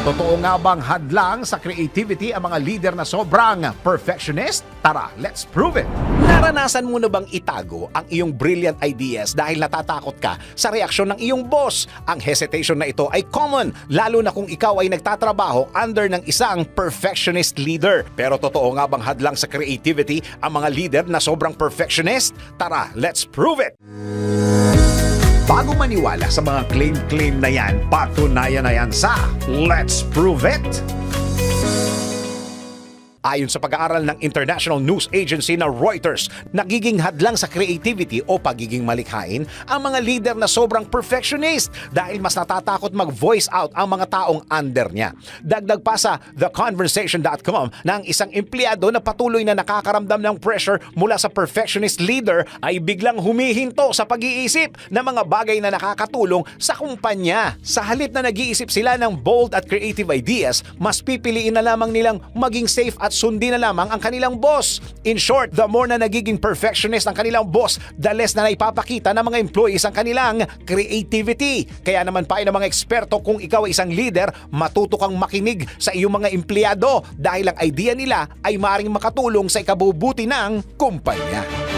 Totoo nga bang hadlang sa creativity ang mga leader na sobrang perfectionist? Tara, let's prove it! Naranasan mo na bang itago ang iyong brilliant ideas dahil natatakot ka sa reaksyon ng iyong boss? Ang hesitation na ito ay common, lalo na kung ikaw ay nagtatrabaho under ng isang perfectionist leader. Pero totoo nga bang hadlang sa creativity ang mga leader na sobrang perfectionist? Tara, let's prove it! Bago maniwala sa mga claim-claim na yan, patunayan na yan sa Let's Prove It! Ayon sa pag-aaral ng international news agency na Reuters, nagiging hadlang sa creativity o pagiging malikhain ang mga leader na sobrang perfectionist dahil mas natatakot mag-voice out ang mga taong under niya. Dagdag pa sa theconversation.com na ang isang empleyado na patuloy na nakakaramdam ng pressure mula sa perfectionist leader ay biglang humihinto sa pag-iisip ng mga bagay na nakakatulong sa kumpanya. Sa halip na nag-iisip sila ng bold at creative ideas, mas pipiliin na lamang nilang maging safe at sundin na lamang ang kanilang boss. In short, the more na nagiging perfectionist ang kanilang boss, the less na naipapakita ng mga employees ang kanilang creativity. Kaya naman pa ng mga eksperto, kung ikaw ay isang leader, matuto kang makinig sa iyong mga empleyado dahil ang idea nila ay maaaring makatulong sa ikabubuti ng kumpanya.